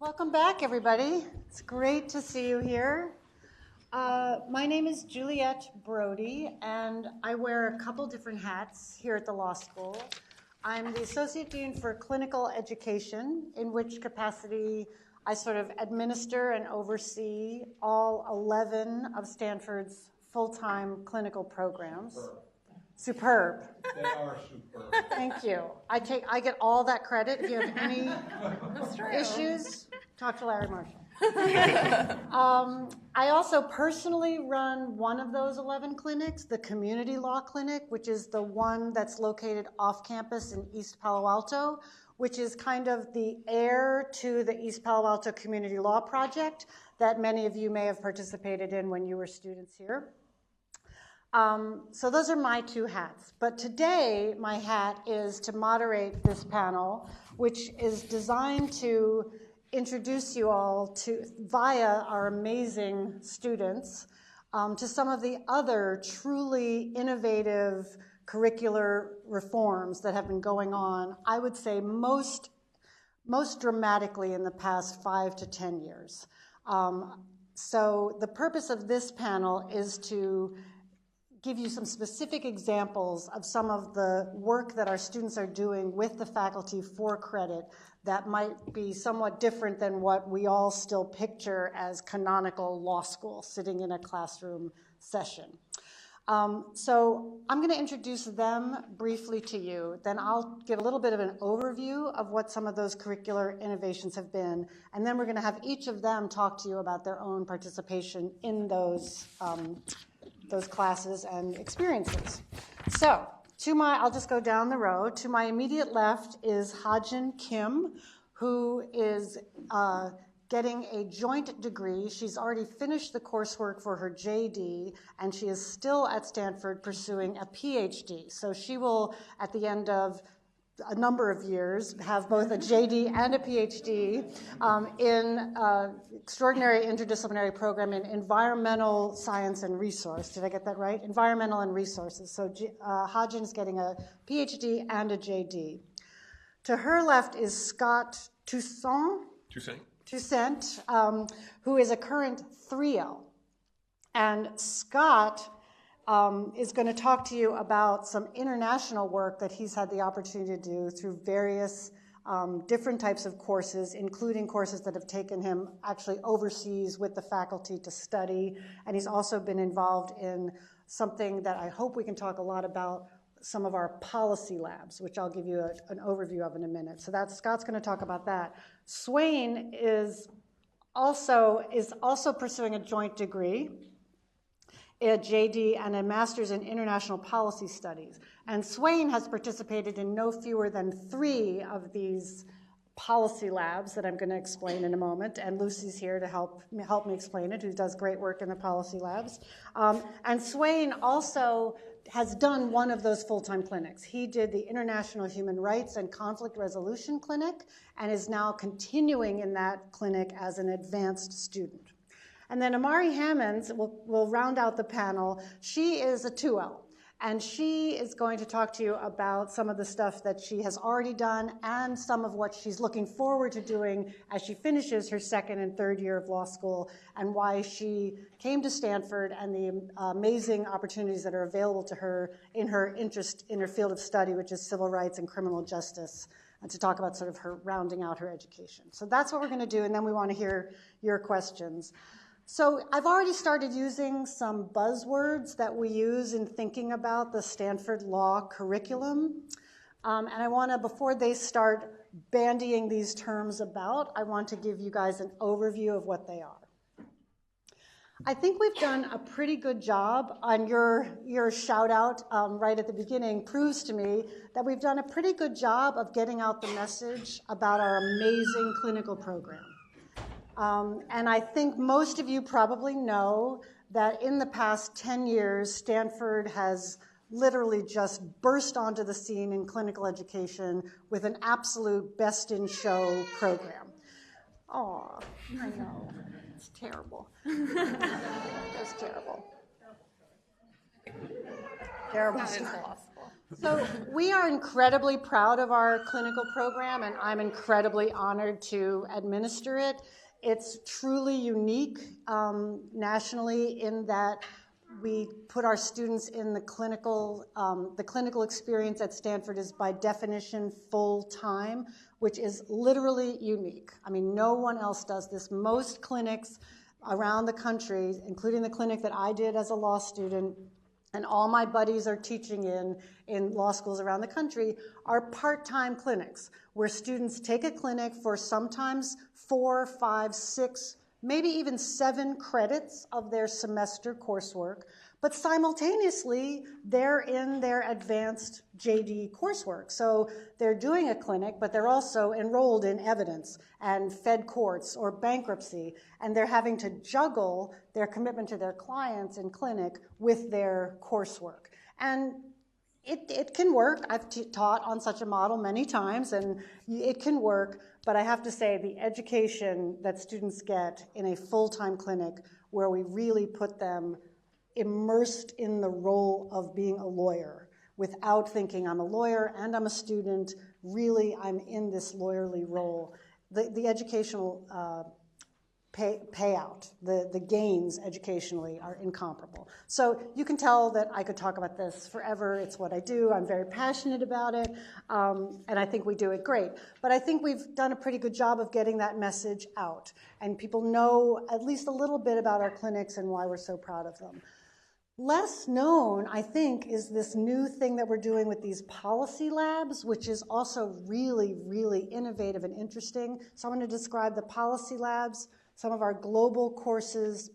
Welcome back, everybody. It's great to see you here. My name is Juliet Brodie, and I wear a couple different hats here at the law school. I'm the Associate Dean for Clinical Education, in which capacity I sort of administer and oversee all 11 of Stanford's full-time clinical programs. Superb. They are superb. Thank you. I get all that credit. If you have any issues, talk to Larry Marshall. I also personally run one of those 11 clinics, the Community Law Clinic, which is the one that's located off campus in East Palo Alto, which is kind of the heir to the East Palo Alto Community Law Project that many of you may have participated in when you were students here. So those are my two hats. But today, my hat is to moderate this panel, which is designed to introduce you all to, via our amazing students, to some of the other truly innovative curricular reforms that have been going on, I would say most dramatically in the past 5 to 10 years. So the purpose of this panel is to give you some specific examples of some of the work that our students are doing with the faculty for credit that might be somewhat different than what we all still picture as canonical law school, sitting in a classroom session. So I'm going to introduce them briefly to you. Then I'll give a little bit of an overview of what some of those curricular innovations have been. And then we're going to have each of them talk to you about their own participation in those classes and experiences. So, I'll just go down the row. To my immediate left is Hodgin Kim, who is getting a joint degree. She's already finished the coursework for her JD, and she is still at Stanford pursuing a PhD. So she will, at the end of a number of years, have both a JD and a PhD in extraordinary interdisciplinary program in environmental science and resource. Did I get that right? Environmental and resources. So Hodgin is getting a PhD and a JD. To her left is Scott Toussaint, who is a current 3L. And Scott is going to talk to you about some international work that he's had the opportunity to do through various different types of courses, including courses that have taken him actually overseas with the faculty to study. And he's also been involved in something that I hope we can talk a lot about, some of our policy labs, which I'll give you an overview of in a minute. So Scott's going to talk about that. Swain is also pursuing a joint degree, a JD, and a master's in international policy studies. And Swain has participated in no fewer than 3 of these policy labs that I'm going to explain in a moment. And Lucy's here to help me explain it, who does great work in the policy labs. And Swain also has done one of those full-time clinics. He did the International Human Rights and Conflict Resolution Clinic and is now continuing in that clinic as an advanced student. And then Amari Hammonds will round out the panel. She is a 2L, and she is going to talk to you about some of the stuff that she has already done and some of what she's looking forward to doing as she finishes her 2nd and 3rd year of law school, and why she came to Stanford and the amazing opportunities that are available to her in her interest in her field of study, which is civil rights and criminal justice, and to talk about sort of her rounding out her education. So that's what we're going to do, and then we want to hear your questions. So I've already started using some buzzwords that we use in thinking about the Stanford Law curriculum. And I want to, before they start bandying these terms about, I want to give you guys an overview of what they are. I think we've done a pretty good job on your shout out right at the beginning proves to me that we've done a pretty good job of getting out the message about our amazing clinical program. And I think most of you probably know that in the past 10 years, Stanford has literally just burst onto the scene in clinical education with an absolute best-in-show program. Oh, I know. It's terrible. It's terrible. Terrible. That is possible. So we are incredibly proud of our clinical program, and I'm incredibly honored to administer it. It's truly unique nationally in that we put our students in the clinical experience at Stanford is by definition full-time, which is literally unique. I mean, no one else does this. Most clinics around the country, including the clinic that I did as a law student, and all my buddies are teaching in law schools around the country, are part-time clinics where students take a clinic for sometimes 4, 5, 6, maybe even 7 credits of their semester coursework, but simultaneously they're in their advanced JD coursework. So they're doing a clinic, but they're also enrolled in evidence and fed courts or bankruptcy, and they're having to juggle their commitment to their clients in clinic with their coursework. And it can work. I've taught on such a model many times, and it can work, but I have to say the education that students get in a full-time clinic where we really put them immersed in the role of being a lawyer without thinking I'm a lawyer and I'm a student, really I'm in this lawyerly role. The educational payout, the gains educationally are incomparable. So you can tell that I could talk about this forever. It's what I do. I'm very passionate about it, and I think we do it great. But I think we've done a pretty good job of getting that message out, and people know at least a little bit about our clinics and why we're so proud of them. Less known, I think, is this new thing that we're doing with these policy labs, which is also really, really innovative and interesting. So I'm going to describe the policy labs, some of our global courses,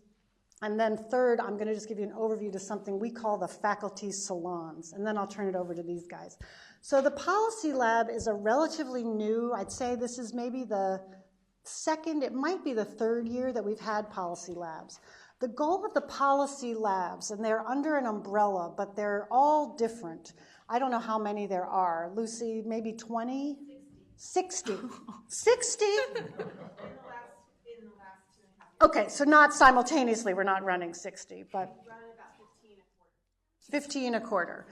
and then third, I'm going to just give you an overview to something we call the faculty salons, and then I'll turn it over to these guys. So the policy lab is a relatively new, I'd say this is maybe the second, it might be the third year that we've had policy labs. The goal of the policy labs, and they're under an umbrella, but they're all different. I don't know how many there are. Lucy, maybe 20? 60. 60? Okay, so not simultaneously, we're not running 60, but 15 a quarter.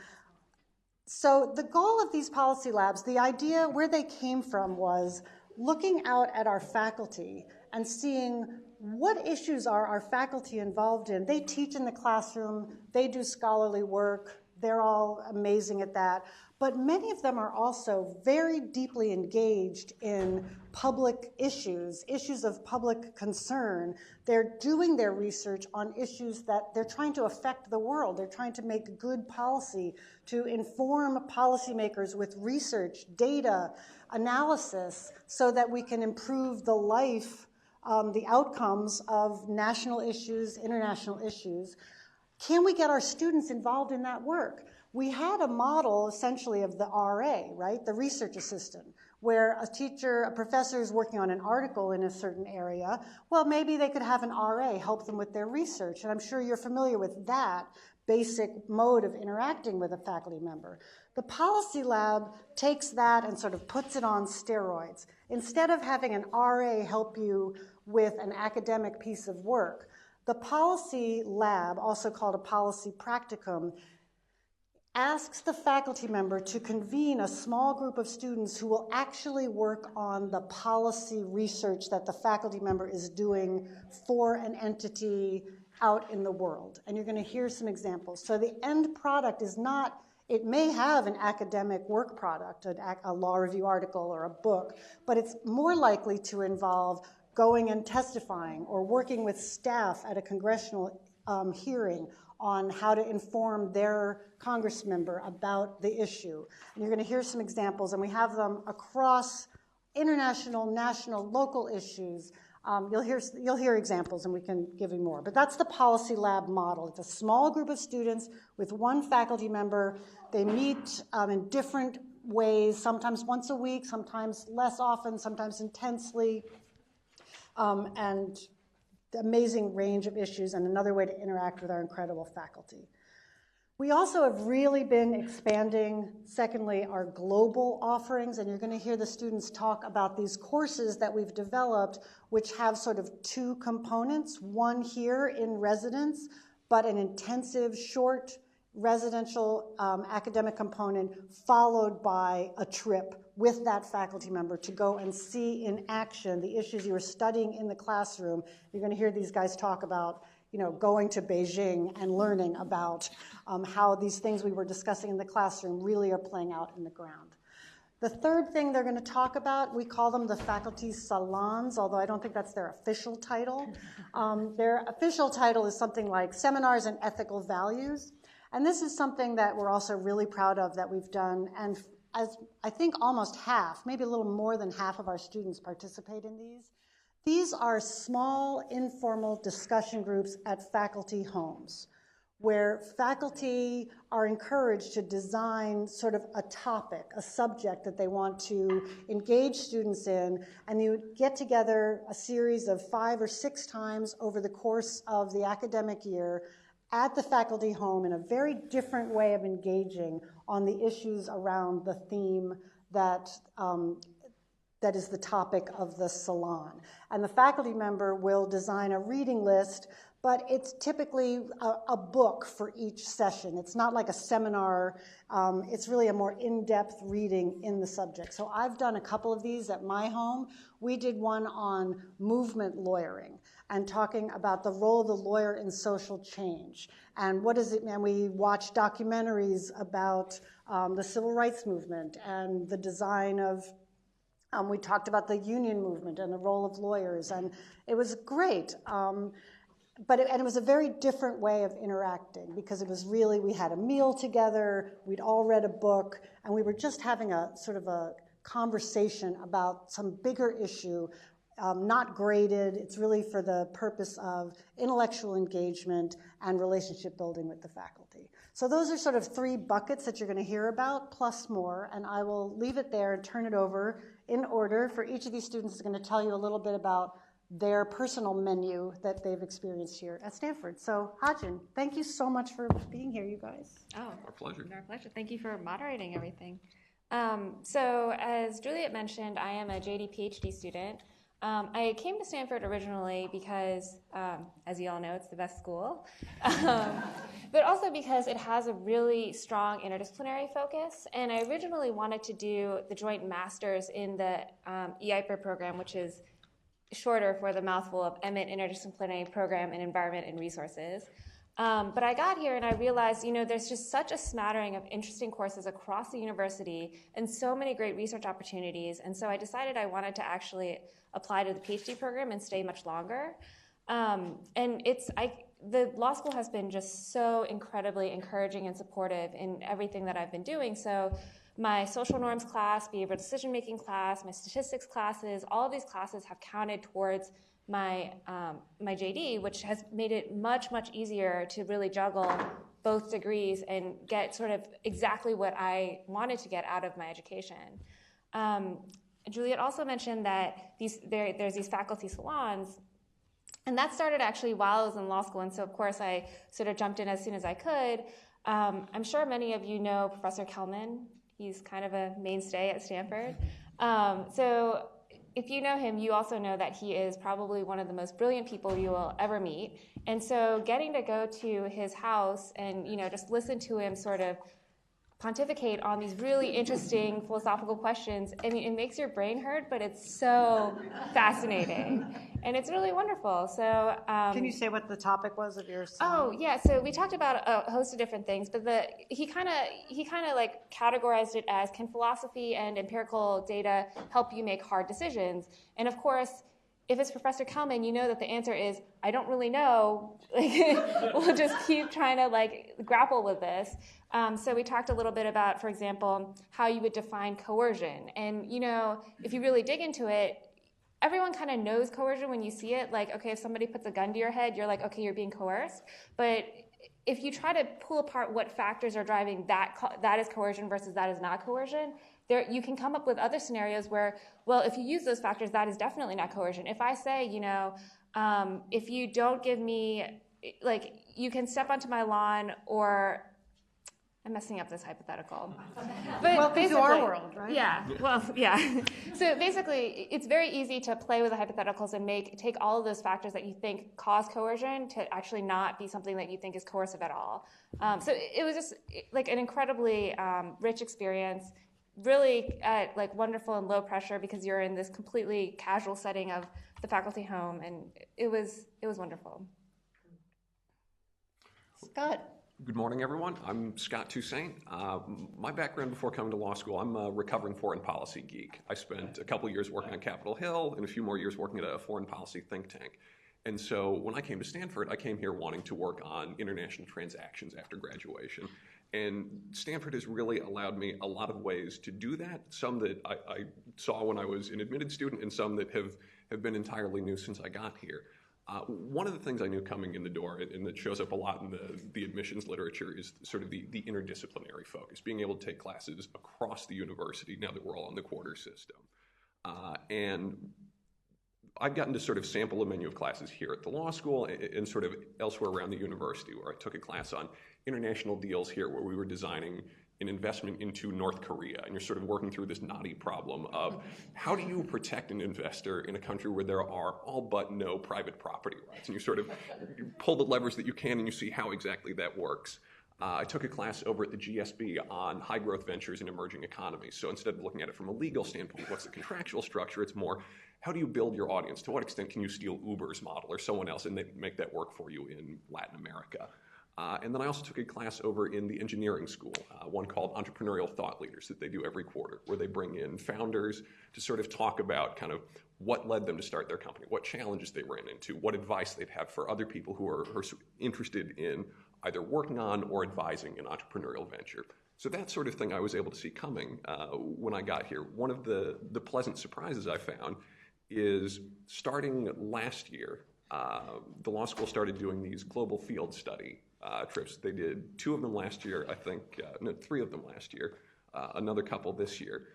So the goal of these policy labs, the idea where they came from was looking out at our faculty and seeing what issues are our faculty involved in. They teach in the classroom, they do scholarly work, they're all amazing at that, but many of them are also very deeply engaged in public issues, issues of public concern. They're doing their research on issues that they're trying to affect the world. They're trying to make good policy, to inform policymakers with research, data, analysis, so that we can improve the life, the outcomes of national issues, international issues. Can we get our students involved in that work? We had a model essentially of the RA, right, the research assistant, where a teacher, a professor is working on an article in a certain area. Well, maybe they could have an RA help them with their research, and I'm sure you're familiar with that basic mode of interacting with a faculty member. The policy lab takes that and sort of puts it on steroids. Instead of having an RA help you with an academic piece of work, the policy lab, also called a policy practicum, asks the faculty member to convene a small group of students who will actually work on the policy research that the faculty member is doing for an entity out in the world. And you're going to hear some examples. So the end product is not, it may have an academic work product, a law review article or a book, but it's more likely to involve going and testifying or working with staff at a congressional hearing on how to inform their Congress member about the issue. And you're going to hear some examples, and we have them across international, national, local issues. You'll hear examples, and we can give you more. But that's the policy lab model. It's a small group of students with one faculty member. They meet in different ways, sometimes once a week, sometimes less often, sometimes intensely, and the amazing range of issues, and another way to interact with our incredible faculty. We also have really been expanding, secondly, our global offerings, and you're going to hear the students talk about these courses that we've developed, which have sort of two components, one here in residence, but an intensive, short residential academic component followed by a trip with that faculty member to go and see in action the issues you were studying in the classroom. You're going to hear these guys talk about, going to Beijing and learning about how these things we were discussing in the classroom really are playing out in the ground. The third thing they're going to talk about, we call them the faculty salons, although I don't think that's their official title. Their official title is something like Seminars and Ethical Values. And this is something that we're also really proud of that we've done. And as I think almost half, maybe a little more than half of our students participate in these. These are small, informal discussion groups at faculty homes, where faculty are encouraged to design sort of a topic, a subject that they want to engage students in, and you get together a series of 5 or 6 times over the course of the academic year at the faculty home in a very different way of engaging on the issues around the theme that that is the topic of the salon. And the faculty member will design a reading list, but it's typically a book for each session. It's not like a seminar. It's really a more in-depth reading in the subject. So I've done a couple of these at my home. We did one on movement lawyering and talking about the role of the lawyer in social change. And what does it mean? And we watched documentaries about the civil rights movement and the design of we talked about the union movement and the role of lawyers, and it was great. But it was a very different way of interacting because it was really, we had a meal together, we'd all read a book, and we were just having a sort of a conversation about some bigger issue, not graded. It's really for the purpose of intellectual engagement and relationship building with the faculty. So those are sort of 3 buckets that you're going to hear about, plus more, and I will leave it there and turn it over in order for each of these students is going to tell you a little bit about their personal menu that they've experienced here at Stanford. So, Hodgin, thank you so much for being here, you guys. Oh, our pleasure. Our pleasure. Thank you for moderating everything. So, as Juliet mentioned, I am a JD PhD student. I came to Stanford originally because, as you all know, it's the best school, but also because it has a really strong interdisciplinary focus. And I originally wanted to do the joint master's in the EIPR program, which is shorter for the mouthful of Emmett Interdisciplinary Program in Environment and Resources. But I got here and I realized, there's just such a smattering of interesting courses across the university and so many great research opportunities. And so I decided I wanted to actually apply to the PhD program and stay much longer. The law school has been just so incredibly encouraging and supportive in everything that I've been doing. So my social norms class, behavioral decision-making class, my statistics classes, all of these classes have counted towards my JD, which has made it much, much easier to really juggle both degrees and get sort of exactly what I wanted to get out of my education. Juliet also mentioned that there's these faculty salons, and that started actually while I was in law school, and so of course I sort of jumped in as soon as I could. I'm sure many of you know Professor Kelman. He's kind of a mainstay at Stanford. So if you know him, you also know that he is probably one of the most brilliant people you will ever meet. And so getting to go to his house and just listen to him sort of pontificate on these really interesting philosophical questions, I mean, it makes your brain hurt, but it's so fascinating. And it's really wonderful. So, can you say what the topic was of your song? Oh, yeah. So we talked about a host of different things, but he kind of like categorized it as, can philosophy and empirical data help you make hard decisions? And of course, if it's Professor Kelman, you know that the answer is, I don't really know. We'll just keep trying to grapple with this. So we talked a little bit about, for example, how you would define coercion. And, if you really dig into it, everyone kind of knows coercion when you see it. Like, okay, if somebody puts a gun to your head, you're like, okay, you're being coerced. But if you try to pull apart what factors are driving that is coercion versus that is not coercion, you can come up with other scenarios where, well, if you use those factors, that is definitely not coercion. If I say, if you don't give me, you can step onto my lawn, or I'm messing up this hypothetical. But welcome to our world, right? Yeah, well, yeah. So basically, it's very easy to play with the hypotheticals and take all of those factors that you think cause coercion to actually not be something that you think is coercive at all. So it was just like an incredibly rich experience, really like wonderful and low pressure because you're in this completely casual setting of the faculty home, and it was wonderful. Scott. Good morning, everyone. I'm Scott Toussaint. My background before coming to law school, I'm a recovering foreign policy geek. I spent a couple years working on Capitol Hill and a few more years working at a foreign policy think tank. And so when I came to Stanford, I came here wanting to work on international transactions after graduation. And Stanford has really allowed me a lot of ways to do that, some that I saw when I was an admitted student and some that have been entirely new since I got here. One of the things I knew coming in the door, and that shows up a lot in the admissions literature, is sort of the interdisciplinary focus, being able to take classes across the university now that we're all on the quarter system. And I've gotten to sort of sample a menu of classes here at the law school and sort of elsewhere around the university, where I took a class on international deals here where we were designing an investment into North Korea, and you're sort of working through this knotty problem of how do you protect an investor in a country where there are all but no private property rights, and you pull the levers that you can and you see how exactly that works. I took a class over at the GSB on high growth ventures in emerging economies. So instead of looking at it from a legal standpoint, what's the contractual structure, it's more how do you build your audience? To what extent can you steal Uber's model or someone else and make that work for you in Latin America? And then I also took a class over in the engineering school, one called Entrepreneurial Thought Leaders, that they do every quarter, where they bring in founders to sort of talk about kind of what led them to start their company, what challenges they ran into, what advice they'd have for other people who are interested in either working on or advising an entrepreneurial venture. So that sort of thing I was able to see coming when I got here. One of the pleasant surprises I found is starting last year, the law school started doing these global field study trips. They did 2 of them last year, I think, 3 of them last year, another couple this year.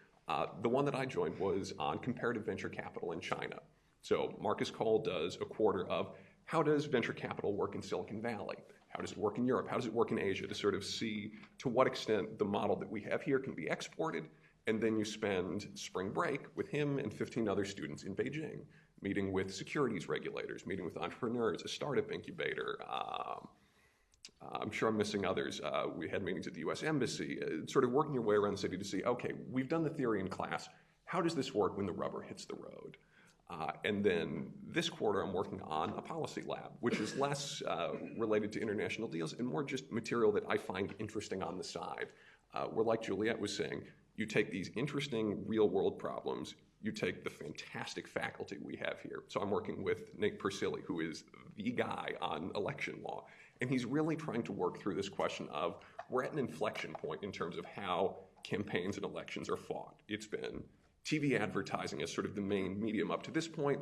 The one that I joined was on comparative venture capital in China. So Marcus Cole does a quarter of how does venture capital work in Silicon Valley? How does it work in Europe? How does it work in Asia? To sort of see to what extent the model that we have here can be exported. And then you spend spring break with him and 15 other students in Beijing, meeting with securities regulators, meeting with entrepreneurs, a startup incubator. I'm sure I'm missing others. We had meetings at the US Embassy, sort of working your way around the city to see, okay, we've done the theory in class. How does this work when the rubber hits the road? And then this quarter, I'm working on a policy lab, which is less related to international deals and more just material that I find interesting on the side. Where, like Juliet was saying, you take these interesting real-world problems, you take the fantastic faculty we have here. So I'm working with Nate Persily, who is the guy on election law. And he's really trying to work through this question of, we're at an inflection point in terms of how campaigns and elections are fought. It's been TV advertising as sort of the main medium up to this point.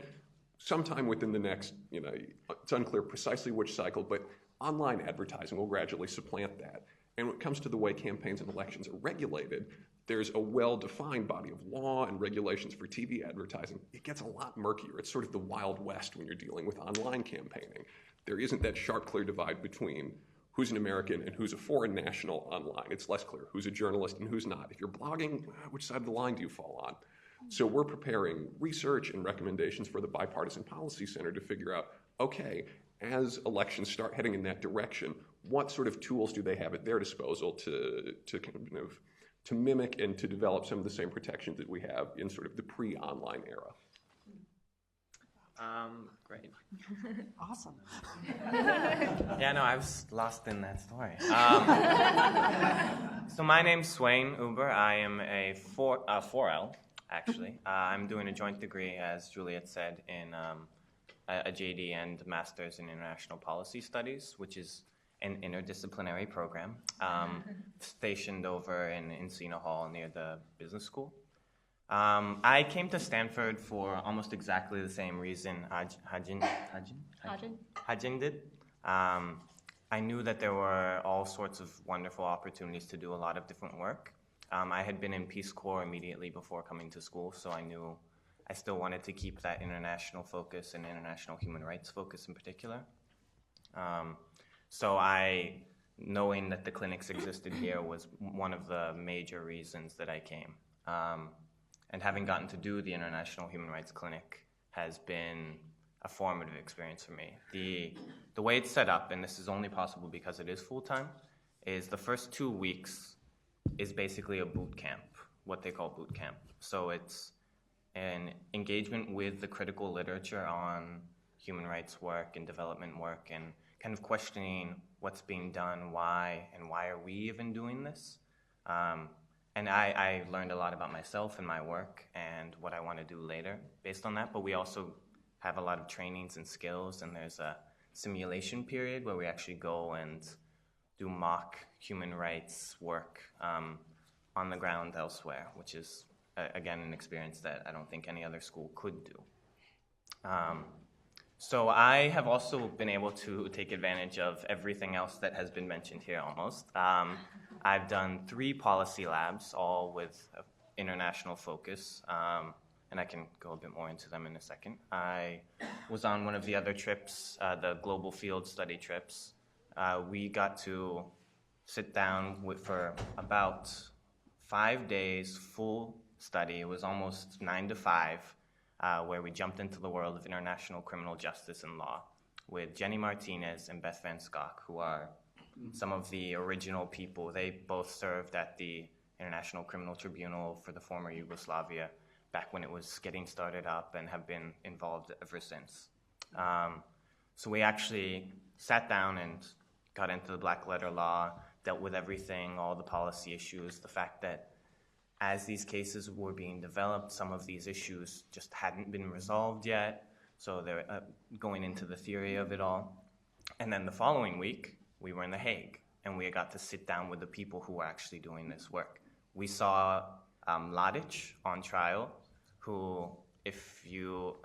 Sometime within the next, it's unclear precisely which cycle, but online advertising will gradually supplant that. And when it comes to the way campaigns and elections are regulated, there's a well-defined body of law and regulations for TV advertising. It gets a lot murkier. It's sort of the Wild West when you're dealing with online campaigning. There isn't that sharp, clear divide between who's an American and who's a foreign national online. It's less clear who's a journalist and who's not. If you're blogging, which side of the line do you fall on? So we're preparing research and recommendations for the Bipartisan Policy Center to figure out, okay, as elections start heading in that direction, what sort of tools do they have at their disposal to mimic and to develop some of the same protections that we have in sort of the pre-online era? Great. Awesome. Yeah, no, I was lost in that story. So my name's Swain Uber. I am a 4L, actually. I'm doing a joint degree, as Juliet said, in a JD and Master's in International Policy Studies, which is an interdisciplinary program stationed over in Encina Hall near the business school. I came to Stanford for almost exactly the same reason Hodgin did. I knew that there were all sorts of wonderful opportunities to do a lot of different work. I had been in Peace Corps immediately before coming to school, so I knew I still wanted to keep that international focus and international human rights focus in particular. So I knowing that the clinics existed here was one of the major reasons that I came. And having gotten to do the International Human Rights Clinic has been a formative experience for me. The way it's set up, and this is only possible because it is full-time, is the first 2 weeks is basically a boot camp, what they call boot camp. So it's an engagement with the critical literature on human rights work and development work and kind of questioning what's being done, why, and why are we even doing this? And I learned a lot about myself and my work and what I want to do later based on that, but we also have a lot of trainings and skills, and there's a simulation period where we actually go and do mock human rights work on the ground elsewhere, which is, again, an experience that I don't think any other school could do. So I have also been able to take advantage of everything else that has been mentioned here almost. I've done 3 policy labs, all with international focus, and I can go a bit more into them in a second. I was on one of the other trips, the global field study trips. We got to sit down for about 5 days, full study. It was almost 9 to 5, where we jumped into the world of international criminal justice and law with Jenny Martinez and Beth Van Schok, who are some of the original people. They both served at the International Criminal Tribunal for the former Yugoslavia back when it was getting started up and have been involved ever since. So we actually sat down and got into the black letter law, dealt with everything, all the policy issues, the fact that as these cases were being developed, some of these issues just hadn't been resolved yet, so they're going into the theory of it all. And then the following week, we were in The Hague, and we got to sit down with the people who were actually doing this work. We saw Mladic on trial, who, you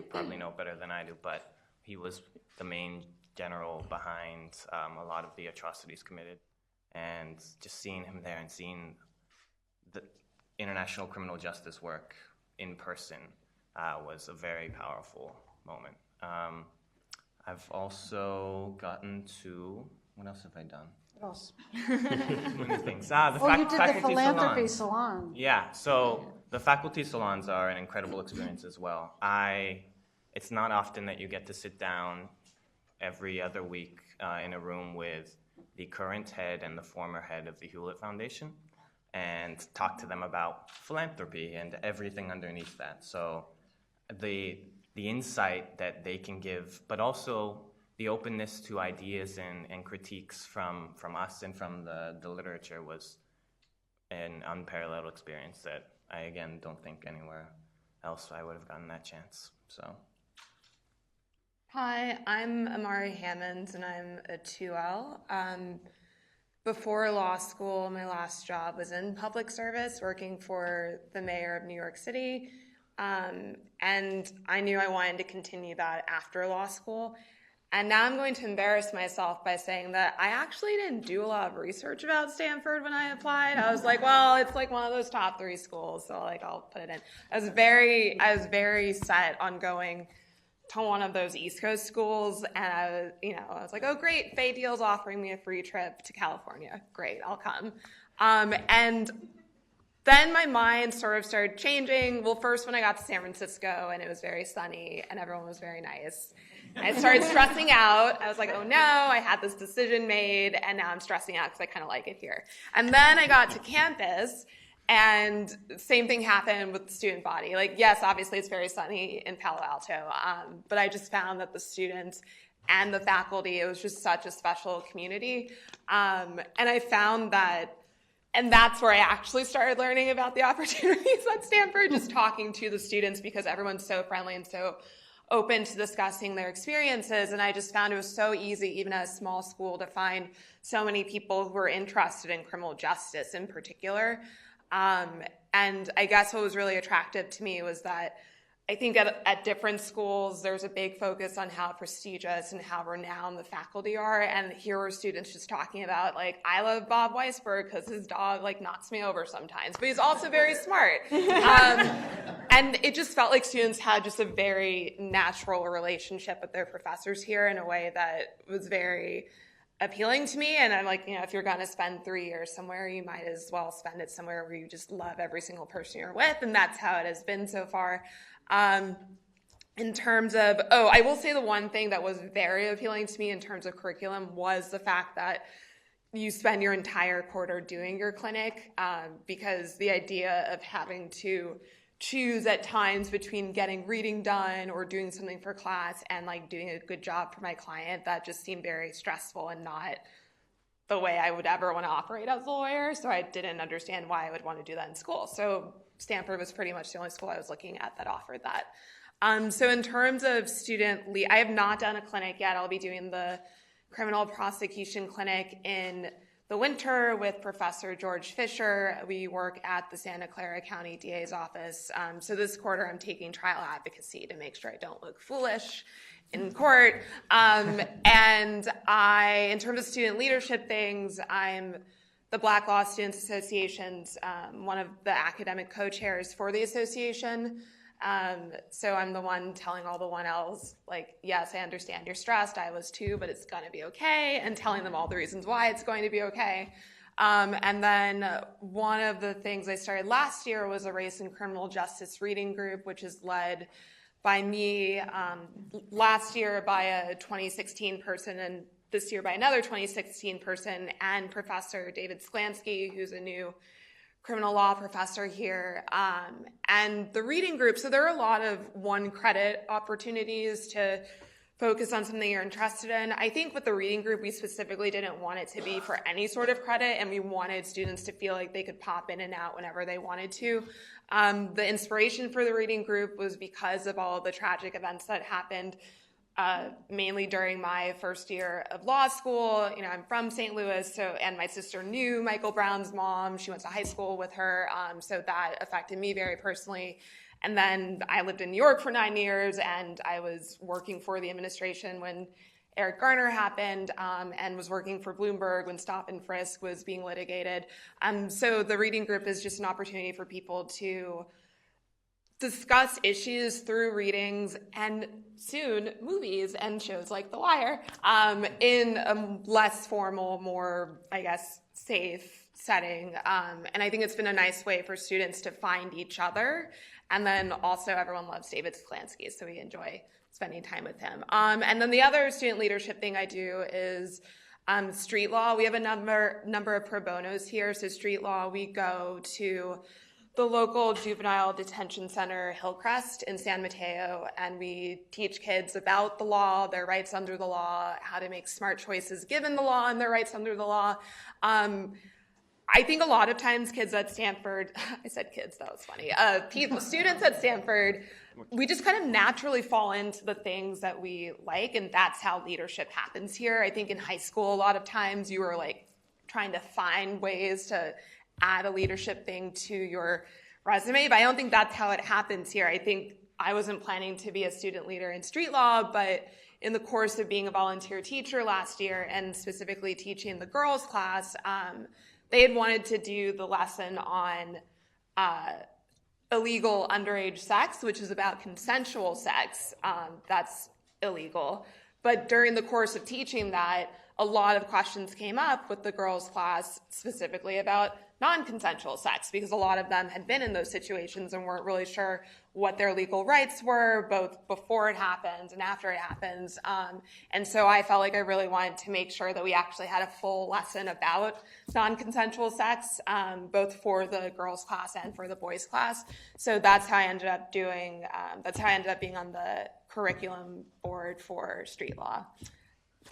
probably know better than I do, but he was the main general behind a lot of the atrocities committed. And just seeing him there and seeing the international criminal justice work in person was a very powerful moment. I've also gotten to, what else have I done? What else? Many things. You did the philanthropy salon. Yeah, so the faculty salons are an incredible experience as well. It's not often that you get to sit down every other week in a room with the current head and the former head of the Hewlett Foundation and talk to them about philanthropy and everything underneath that. So the insight that they can give, but also the openness to ideas and critiques from us and from the literature was an unparalleled experience that I, again, don't think anywhere else I would have gotten that chance. So. Hi, I'm Amari Hammonds, and I'm a 2L. Before law school, my last job was in public service, working for the mayor of New York City, and I knew I wanted to continue that after law school. And now I'm going to embarrass myself by saying that I actually didn't do a lot of research about Stanford when I applied. I was like, well, it's like one of those top 3 schools, so I'll put it in. I was very set on going to one of those East Coast schools, and I was like, oh great, Faye Deal's offering me a free trip to California. Great, I'll come. And then my mind sort of started changing. Well, first when I got to San Francisco and it was very sunny and everyone was very nice, I started stressing out. I was like, oh no, I had this decision made and now I'm stressing out because I kind of like it here. And then I got to campus and same thing happened with the student body. Like, yes, obviously it's very sunny in Palo Alto, but I just found that the students and the faculty, it was just such a special community. And I found that, and that's where I actually started learning about the opportunities at Stanford, just talking to the students because everyone's so friendly and so open to discussing their experiences. And I just found it was so easy, even at a small school, to find so many people who were interested in criminal justice in particular. And I guess what was really attractive to me was that I think at different schools, there's a big focus on how prestigious and how renowned the faculty are. And here were students just talking about, like, I love Bob Weisberg because his dog, like, knocks me over sometimes, but he's also very smart. And it just felt like students had just a very natural relationship with their professors here in a way that was very appealing to me. And I'm like, if you're going to spend 3 years somewhere, you might as well spend it somewhere where you just love every single person you're with. And that's how it has been so far. In terms of, I will say the one thing that was very appealing to me in terms of curriculum was the fact that you spend your entire quarter doing your clinic, because the idea of having to choose at times between getting reading done or doing something for class and like doing a good job for my client, that just seemed very stressful and not the way I would ever want to operate as a lawyer. So I didn't understand why I would want to do that in school. So Stanford was pretty much the only school I was looking at that offered that. So in terms of I have not done a clinic yet. I'll be doing the criminal prosecution clinic in the winter with Professor George Fisher. We work at the Santa Clara County DA's office. So this quarter I'm taking trial advocacy to make sure I don't look foolish in court. And in terms of student leadership things, I'm the Black Law Students Association's one of the academic co-chairs for the association. So I'm the one telling all the 1Ls, like, yes, I understand you're stressed. I was too, but it's going to be okay. And telling them all the reasons why it's going to be okay. And then one of the things I started last year was a race and criminal justice reading group, which is led by me last year by a 2016 person and this year by another 2016 person and Professor David Sklansky, who's a new criminal law professor here, and the reading group. So there are a lot of one credit opportunities to focus on something you're interested in. I think with the reading group, we specifically didn't want it to be for any sort of credit, and we wanted students to feel like they could pop in and out whenever they wanted to. The inspiration for the reading group was because of all of the tragic events that happened mainly during my first year of law school. I'm from St. Louis, and my sister knew Michael Brown's mom. She went to high school with her, so that affected me very personally. And then I lived in New York for 9 years, and I was working for the administration when Eric Garner happened, and was working for Bloomberg when stop and frisk was being litigated. So the reading group is just an opportunity for people to discuss issues through readings and soon movies and shows like The Wire in a less formal, more, safe setting. And I think it's been a nice way for students to find each other. And then also everyone loves David Sklansky, so we enjoy spending time with him. And then the other student leadership thing I do is street law. We have a number of pro bonos here. So street law, we go to the local juvenile detention center, Hillcrest in San Mateo, and we teach kids about the law, their rights under the law, how to make smart choices given the law and their rights under the law. I think a lot of times kids at Stanford, I said kids, that was funny, students at Stanford, we just kind of naturally fall into the things that we like, and that's how leadership happens here. I think in high school, a lot of times you were trying to find ways to add a leadership thing to your resume, but I don't think that's how it happens here. I think I wasn't planning to be a student leader in street law, but in the course of being a volunteer teacher last year and specifically teaching the girls class, they had wanted to do the lesson on illegal underage sex, which is about consensual sex. That's illegal. But during the course of teaching that, a lot of questions came up with the girls class specifically about non-consensual sex, because a lot of them had been in those situations and weren't really sure what their legal rights were, both before it happens and after it happens. And so I felt like I really wanted to make sure that we actually had a full lesson about non-consensual sex, both for the girls class and for the boys class. So that's how I ended up being on the curriculum board for street law.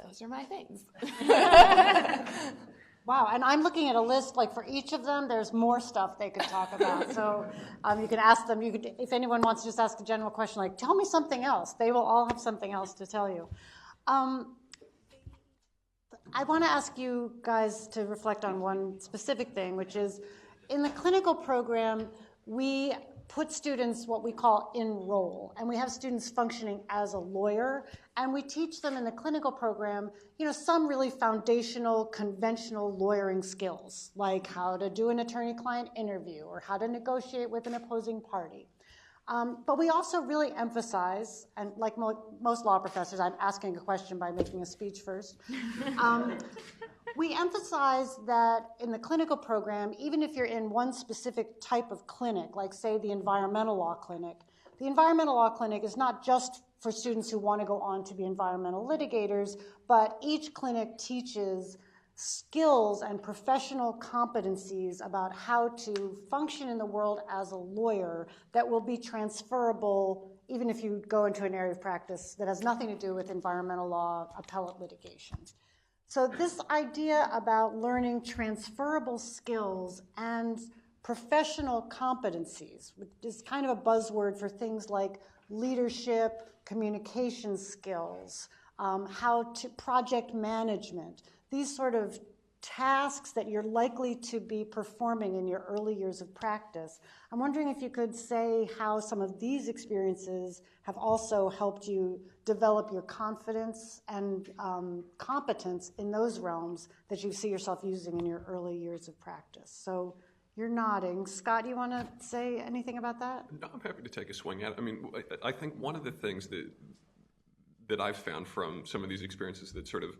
Those are my things. Wow, and I'm looking at a list, for each of them, there's more stuff they could talk about. So you can ask them, if anyone wants to just ask a general question, tell me something else. They will all have something else to tell you. I want to ask you guys to reflect on one specific thing, which is in the clinical program, we put students what we call enroll, and we have students functioning as a lawyer, and we teach them in the clinical program, some really foundational, conventional lawyering skills, like how to do an attorney-client interview or how to negotiate with an opposing party. But we also really emphasize, and like most law professors, I'm asking a question by making a speech first. We emphasize that in the clinical program, even if you're in one specific type of clinic, like say the environmental law clinic, the environmental law clinic is not just for students who want to go on to be environmental litigators, but each clinic teaches skills and professional competencies about how to function in the world as a lawyer that will be transferable even if you go into an area of practice that has nothing to do with environmental law appellate litigation. So this idea about learning transferable skills and professional competencies, which is kind of a buzzword for things like leadership, communication skills, how to project management, these sort of tasks that you're likely to be performing in your early years of practice. I'm wondering if you could say how some of these experiences have also helped you develop your confidence and competence in those realms that you see yourself using in your early years of practice. So you're nodding. Scott, you want to say anything about that? No, I'm happy to take a swing at it. I mean, I think one of the things that I've found from some of these experiences that sort of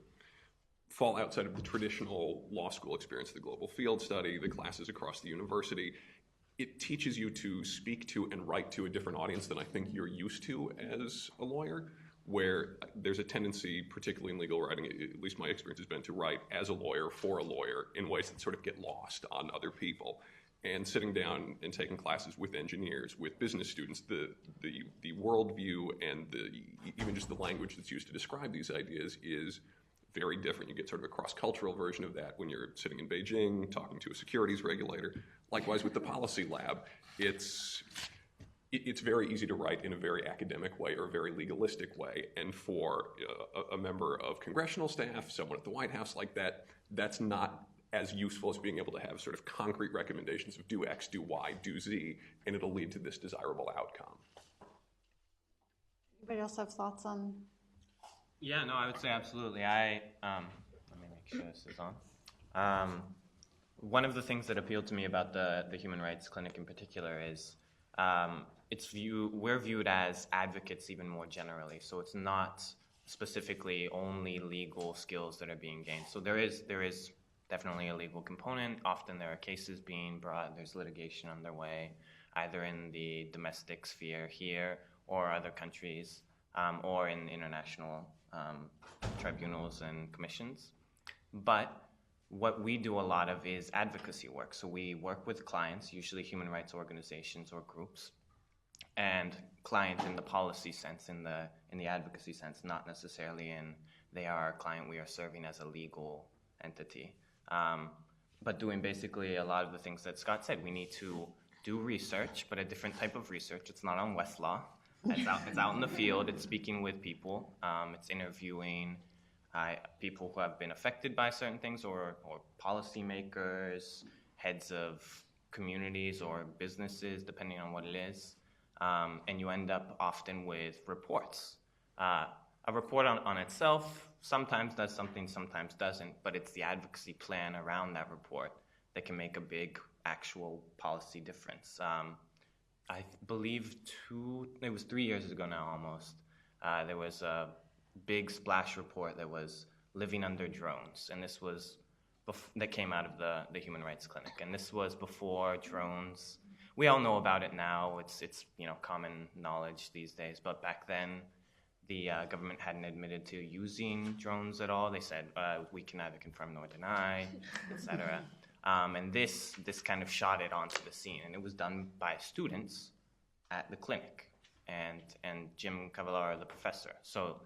fall outside of the traditional law school experience, the global field study, the classes across the university, it teaches you to speak to and write to a different audience than I think you're used to as a lawyer, where there's a tendency, particularly in legal writing, at least my experience has been, to write as a lawyer for a lawyer in ways that sort of get lost on other people. And sitting down and taking classes with engineers, with business students, the worldview and even just the language that's used to describe these ideas is very different. You get sort of a cross-cultural version of that when you're sitting in Beijing talking to a securities regulator. Likewise with the policy lab, it's very easy to write in a very academic way or a very legalistic way. And for a member of congressional staff, someone at the White House like that, that's not as useful as being able to have sort of concrete recommendations of do X, do Y, do Z, and it'll lead to this desirable outcome. Anybody else have thoughts on? Yeah, no, I would say absolutely. Let me make sure this is on. One of the things that appealed to me about the Human Rights Clinic in particular is we're viewed as advocates even more generally. So it's not specifically only legal skills that are being gained. So there is definitely a legal component. Often there are cases being brought, there's litigation underway, either in the domestic sphere here or other countries, or in international tribunals and commissions. But what we do a lot of is advocacy work. So we work with clients, usually human rights organizations or groups, and clients in the policy sense, in the advocacy sense, not necessarily in they are our client, we are serving as a legal entity. But doing basically a lot of the things that Scott said. We need to do research, but a different type of research. It's not on Westlaw. It's out in the field. It's speaking with people. It's interviewing people who have been affected by certain things, or policymakers, heads of communities or businesses, depending on what it is. And you end up often with reports. A report on itself sometimes does something, sometimes doesn't, but it's the advocacy plan around that report that can make a big actual policy difference. I believe it was 3 years ago now almost, there was a big splash report that was living under drones, and this was that came out of the Human Rights Clinic, and this was before drones. We all know about it now. It's common knowledge these days, but back then the government hadn't admitted to using drones at all. They said we can neither confirm nor deny, etc. And this kind of shot it onto the scene, and it was done by students at the clinic, and Jim Cavallaro, the professor. So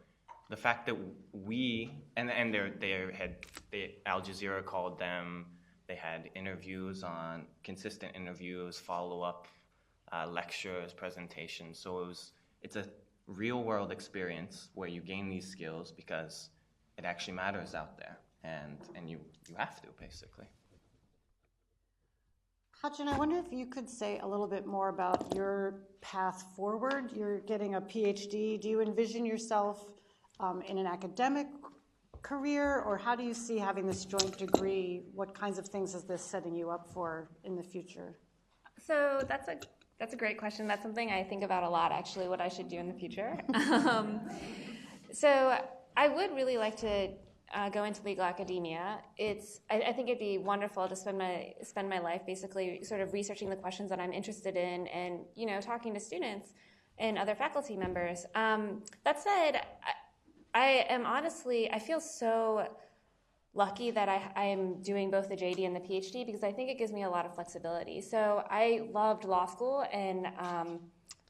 the fact that Al Jazeera called them, they had consistent interviews, follow-up lectures, presentations. So it's a real-world experience where you gain these skills because it actually matters out there, and you have to, basically. Hodgin, I wonder if you could say a little bit more about your path forward. You're getting a PhD. Do you envision yourself in an academic career, or how do you see having this joint degree? What kinds of things is this setting you up for in the future? So that's a That's a great question. That's something I think about a lot, actually, what I should do in the future. So I would really like to go into legal academia. I think it'd be wonderful to spend my life basically sort of researching the questions that I'm interested in and, talking to students and other faculty members. That said, I feel so lucky that I am doing both the JD and the PhD because I think it gives me a lot of flexibility. So I loved law school, and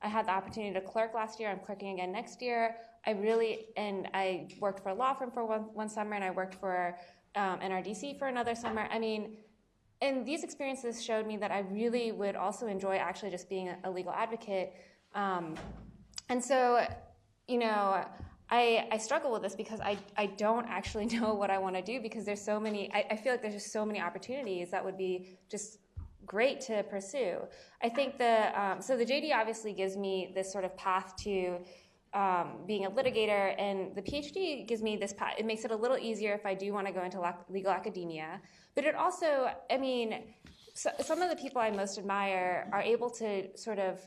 I had the opportunity to clerk last year. I'm clerking again next year. I worked for a law firm for one summer, and I worked for NRDC for another summer. And these experiences showed me that I really would also enjoy actually just being a legal advocate. And so, I struggle with this because I don't actually know what I want to do because there's so many, I feel like there's just so many opportunities that would be just great to pursue. I think so the JD obviously gives me this sort of path to being a litigator, and the PhD gives me this path. It makes it a little easier if I do want to go into legal academia. But it also, some of the people I most admire are able to sort of,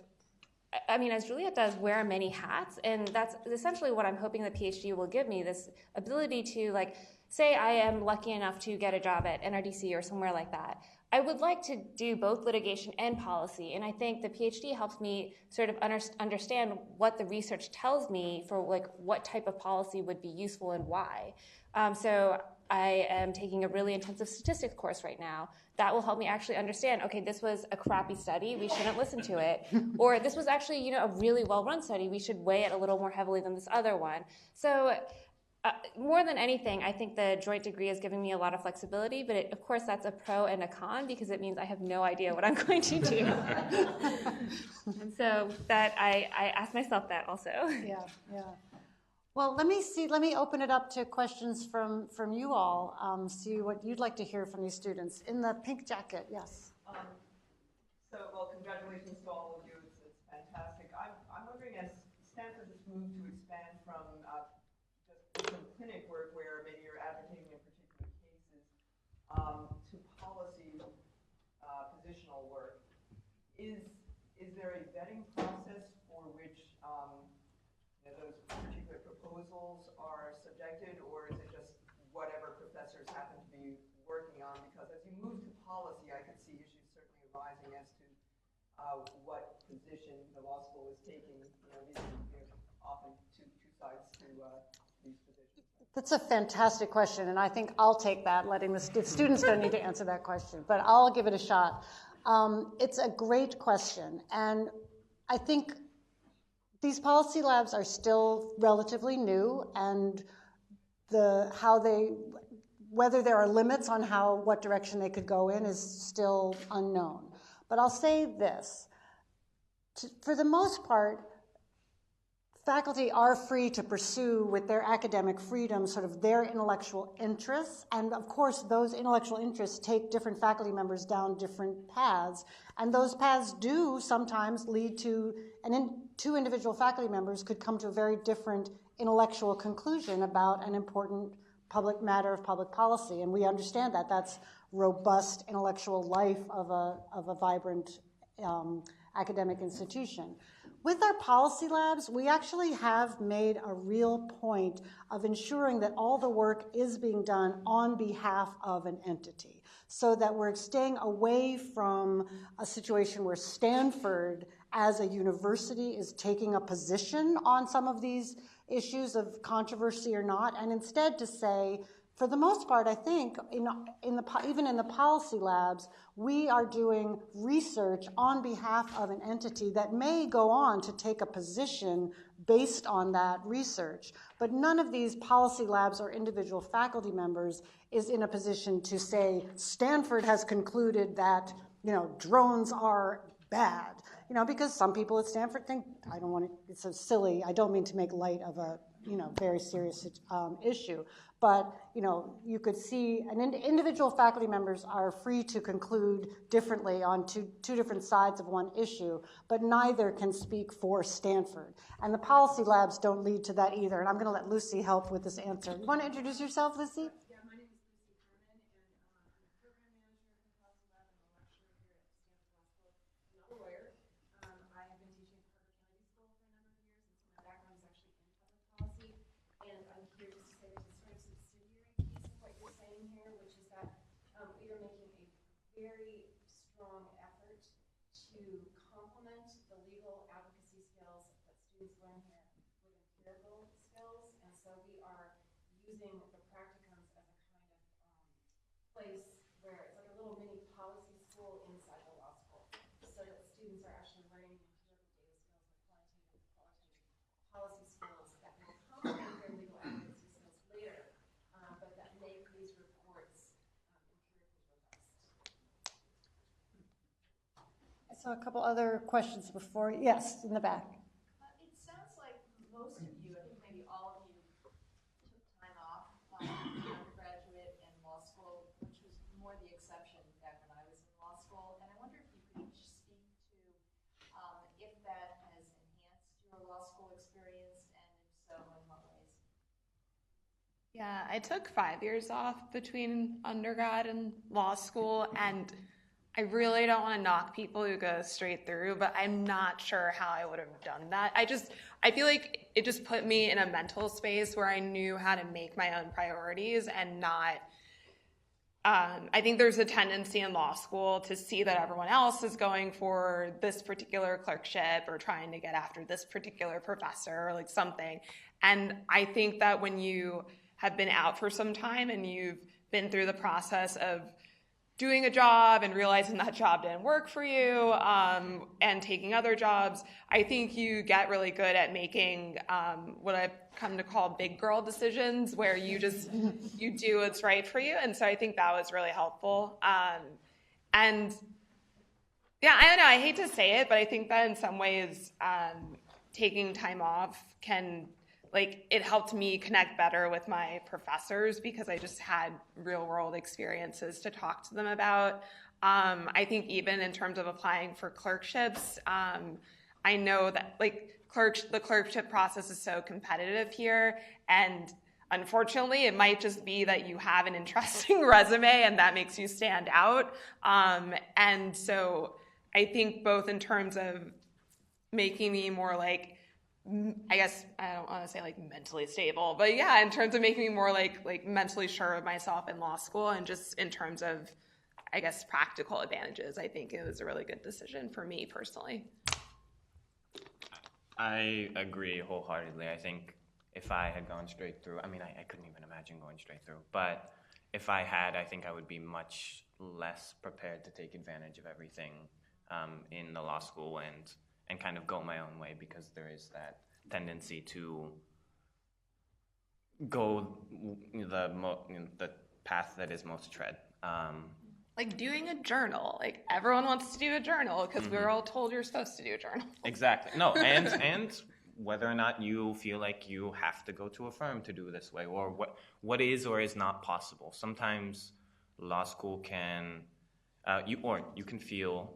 as Juliet does, wear many hats, and that's essentially what I'm hoping the PhD will give me, this ability to, say I am lucky enough to get a job at NRDC or somewhere like that. I would like to do both litigation and policy, and I think the PhD helps me sort of understand what the research tells me for what type of policy would be useful and why. So I am taking a really intensive statistics course right now. That will help me actually understand, okay, this was a crappy study, we shouldn't listen to it. Or this was actually, a really well-run study, we should weigh it a little more heavily than this other one. So more than anything, I think the joint degree is giving me a lot of flexibility, but of course that's a pro and a con because it means I have no idea what I'm going to do. And so that I ask myself that also. Yeah. Well, let me open it up to questions from you all, see what you'd like to hear from these students. In the pink jacket, yes. Congratulations to all of you. It's fantastic. I'm wondering, as Stanford has moved to expand from just some clinic work where maybe you're advocating in particular cases to policy positional work, is there a vetting process for which those particular proposals are subjected, or is it just whatever professors happen to be working on? Because as you move to policy, I could see issues certainly arising as to what position the law school is taking. These often two sides to these positions. That's a fantastic question, and I think I'll take that, letting the students don't need to answer that question, but I'll give it a shot. It's a great question, and I think these policy labs are still relatively new, and whether there are limits on what direction they could go in is still unknown. But I'll say this, for the most part, faculty are free to pursue with their academic freedom sort of their intellectual interests, and of course those intellectual interests take different faculty members down different paths, and those paths do sometimes lead to, two individual faculty members could come to a very different intellectual conclusion about an important public matter of public policy, and we understand that. That's robust intellectual life of a vibrant academic institution. With our policy labs, we actually have made a real point of ensuring that all the work is being done on behalf of an entity, so that we're staying away from a situation where Stanford as a university is taking a position on some of these issues of controversy or not, and instead to say, for the most part, I think, even in the policy labs, we are doing research on behalf of an entity that may go on to take a position based on that research. But none of these policy labs or individual faculty members is in a position to say, Stanford has concluded that, drones are bad. Because some people at Stanford think, it's so silly, I don't mean to make light of a, very serious issue. But, you could see individual faculty members are free to conclude differently on two different sides of one issue, but neither can speak for Stanford. And the policy labs don't lead to that either. And I'm going to let Lucy help with this answer. You want to introduce yourself, Lucy? Yeah, my name is Lucy Herman, and I'm a program manager at the policy lab. I'm a lecturer here at Stanford Law School. I'm not a lawyer. here just to say there's a sort of subsidiary piece of what you're saying here, which is that we are making a very strong effort to complement the legal advocacy skills that students learn here with empirical skills, and so we are using the practicums as a kind of place where it's like a little mini policy school inside the law school, so that students are actually learning empirical data skills and qualitative policy skills that will complement their legal advocacy skills later, but that make these reports empirically robust. I saw a couple other questions before. Yes, in the back. It sounds like most of you, I think maybe all of you, took time off undergraduate and law school, which was more the exception back when I was in law school. And I wonder if you could speak to if that has enhanced your law school experience, and if so, in what ways? Yeah, I took 5 years off between undergrad and law school, and I really don't want to knock people who go straight through, but I'm not sure how I would have done that. I feel like it just put me in a mental space where I knew how to make my own priorities and not, I think there's a tendency in law school to see that everyone else is going for this particular clerkship or trying to get after this particular professor or like something. And I think that when you have been out for some time and you've been through the process of doing a job and realizing that job didn't work for you, and taking other jobs, I think you get really good at making what I've come to call big girl decisions, where you just, you do what's right for you. And so I think that was really helpful. And yeah, I don't know, I hate to say it, but I think that in some ways, taking time off can, like, it helped me connect better with my professors because I just had real world experiences to talk to them about. I think even in terms of applying for clerkships, I know that like the clerkship process is so competitive here, and unfortunately it might just be that you have an interesting resume and that makes you stand out. And so I think both in terms of making me more like, I guess I don't want to say like mentally stable, but yeah, in terms of making me more like mentally sure of myself in law school, and just in terms of, I guess, practical advantages, I think it was a really good decision for me personally. I agree wholeheartedly. I think if I had gone straight through, I mean, I couldn't even imagine going straight through, but if I had, I think I would be much less prepared to take advantage of everything in the law school and kind of go my own way, because there is that tendency to go the path that is most tread. Like doing a journal, like everyone wants to do a journal because we're all told you're supposed to do a journal. Exactly. No, and whether or not you feel like you have to go to a firm to do this way, or what is or is not possible. Sometimes law school can, you can feel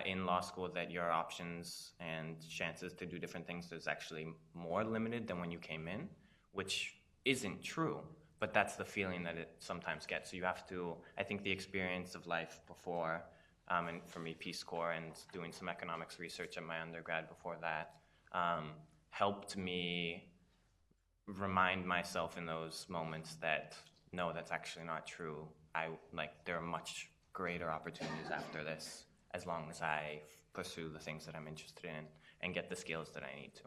in law school that your options and chances to do different things is actually more limited than when you came in, which isn't true, but that's the feeling that it sometimes gets. So you have to, I think the experience of life before, and for me, Peace Corps and doing some economics research at my undergrad before that, helped me remind myself in those moments that, no, that's actually not true. There are much greater opportunities after this, as long as I pursue the things that I'm interested in and get the skills that I need to.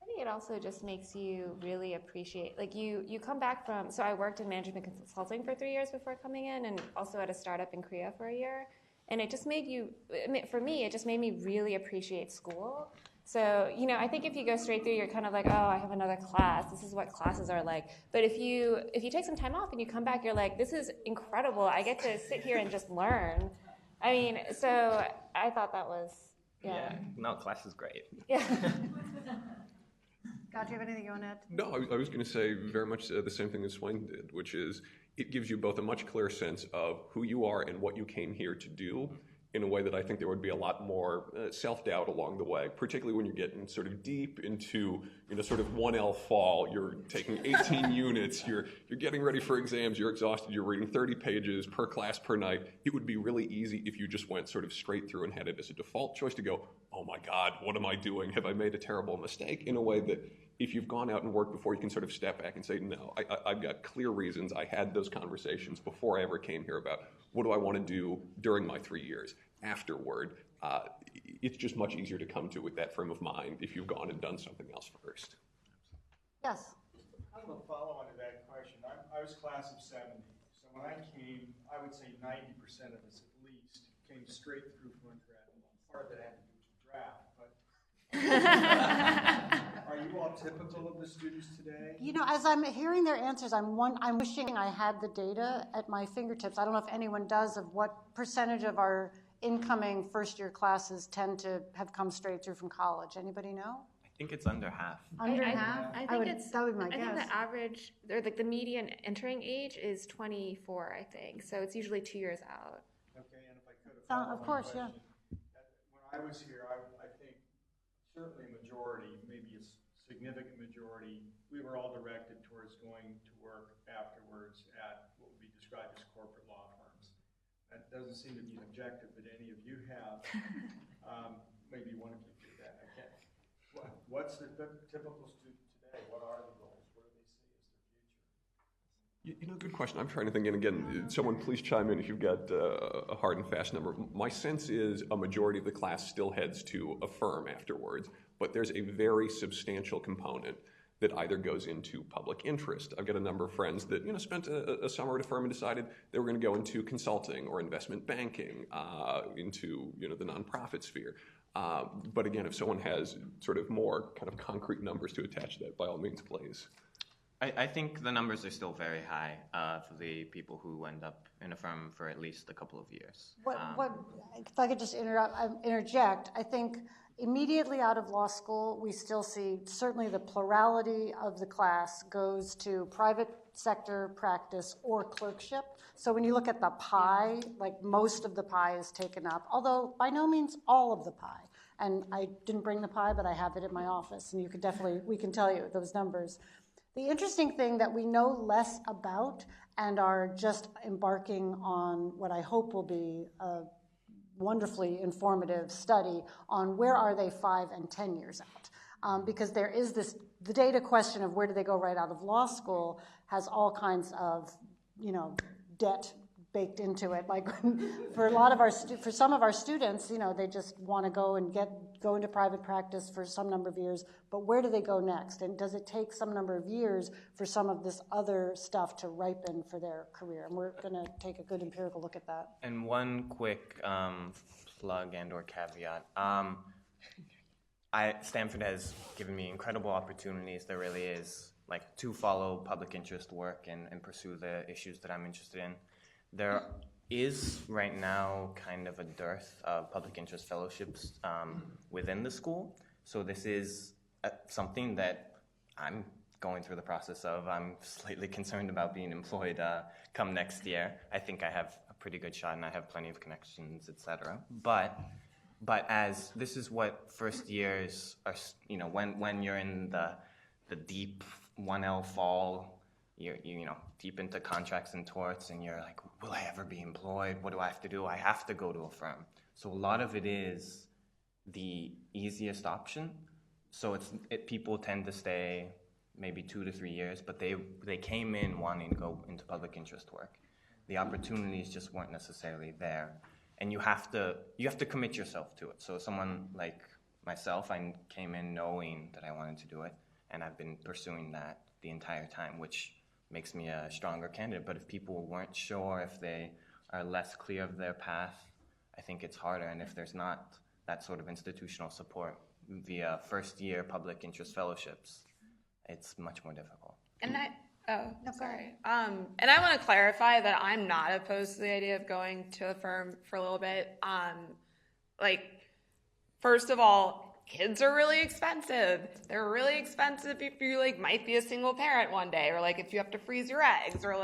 I think it also just makes you really appreciate, like you come back from, so I worked in management consulting for 3 years before coming in, and also at a startup in Korea for a year. And it just made you, for me, it just made me really appreciate school. So, I think if you go straight through, you're kind of like, oh, I have another class. This is what classes are like. But if you take some time off and you come back, you're like, this is incredible. I get to sit here and just learn. I mean, so I thought that was, Yeah, no, class is great. Yeah. God, do you have anything you want to add? No, I was going to say very much the same thing that Swain did, which is it gives you both a much clearer sense of who you are and what you came here to do, in a way that I think there would be a lot more self-doubt along the way, particularly when you're getting sort of deep into, sort of 1L fall. You're taking 18 units, you're getting ready for exams, you're exhausted, you're reading 30 pages per class per night. It would be really easy if you just went sort of straight through and had it as a default choice to go, oh my God, what am I doing? Have I made a terrible mistake? In a way that if you've gone out and worked before, you can sort of step back and say, no, I've got clear reasons. I had those conversations before I ever came here about what do I want to do during my 3 years. Afterward, it's just much easier to come to with that frame of mind if you've gone and done something else first. Yes. Kind of a follow-on to that question. I was class of 70, so when I came, I would say 90% of us at least came straight through from undergrad. Part of that had to do with the draft, but are you all typical of the students today? You know, as I'm hearing their answers, I'm wishing I had the data at my fingertips. I don't know if anyone does, of what percentage of our incoming first-year classes tend to have come straight through from college. Anybody know? I think it's under half. Under half? I think that would be my I think guess. the average, or like the median entering age is 24, I think. So it's usually 2 years out. Okay, and if I could have followed of course, question, when I was here, I think certainly a majority, maybe a significant majority, we were all directed towards going to work afterwards at what would be described as corporate law firms. That doesn't seem to be an objective that any of you have. Maybe one of you do that. I can't. What's the typical student today? What are the goals? What do they see as their future? You know, good question. I'm trying to think, and again, someone please chime in if you've got a hard and fast number. My sense is a majority of the class still heads to a firm afterwards, but there's a very substantial component that either goes into public interest. I've got a number of friends that spent a summer at a firm and decided they were going to go into consulting or investment banking, into the nonprofit sphere. But again, if someone has sort of more kind of concrete numbers to attach to that, by all means, please. I think the numbers are still very high for the people who end up in a firm for at least a couple of years. If I could just interject, I think immediately out of law school, we still see certainly the plurality of the class goes to private sector practice or clerkship. So when you look at the pie, like most of the pie is taken up, although by no means all of the pie. And I didn't bring the pie, but I have it in my office, and we can tell you those numbers. The interesting thing that we know less about and are just embarking on what I hope will be a wonderfully informative study on where are they 5 and 10 years out. Because there is the data question of where do they go right out of law school has all kinds of, debt baked into it. Like for some of our students, they just want to go and go into private practice for some number of years, but where do they go next? And does it take some number of years for some of this other stuff to ripen for their career? And we're going to take a good empirical look at that. And one quick plug and/or caveat. Stanford has given me incredible opportunities. There really is, to follow public interest work and pursue the issues that I'm interested in. There is right now kind of a dearth of public interest fellowships within the school. So this is something that I'm going through the process of. I'm slightly concerned about being employed come next year. I think I have a pretty good shot and I have plenty of connections, etc. But as this is what first years are, when you're in the deep 1L fall, you're deep into contracts and torts, and you're like, will I ever be employed? What do I have to do? I have to go to a firm. So a lot of it is the easiest option. So people tend to stay maybe 2 to 3 years, but they came in wanting to go into public interest work. The opportunities just weren't necessarily there, and you have to commit yourself to it. So someone like myself, I came in knowing that I wanted to do it, and I've been pursuing that the entire time, which makes me a stronger candidate. But if people weren't sure, if they are less clear of their path, I think it's harder. And if there's not that sort of institutional support via first-year public interest fellowships, it's much more difficult. And sorry. And I want to clarify that I'm not opposed to the idea of going to a firm for a little bit. First of all, kids are really expensive. They're really expensive if you might be a single parent one day, or if you have to freeze your eggs, or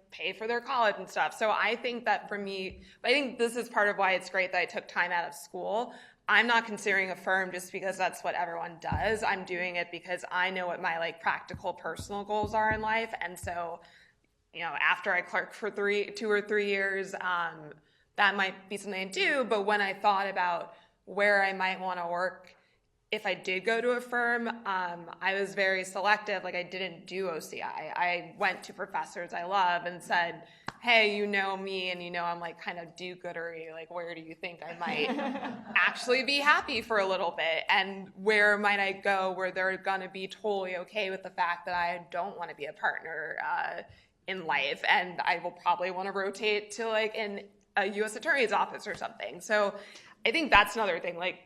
pay for their college and stuff. So I think that for me, I think this is part of why it's great that I took time out of school. I'm not considering a firm just because that's what everyone does. I'm doing it because I know what my practical personal goals are in life. And so, after I clerked for 2 or 3 years, that might be something I do. But when I thought about where I might want to work if I did go to a firm, I was very selective. Like, I didn't do OCI. I went to professors I love and said, hey, you know me, and you know I'm like kind of do-goodery. Like, where do you think I might actually be happy for a little bit? And where might I go where they're going to be totally okay with the fact that I don't want to be a partner in life, and I will probably want to rotate to like in a U.S. Attorney's office or something. So I think that's another thing. Like,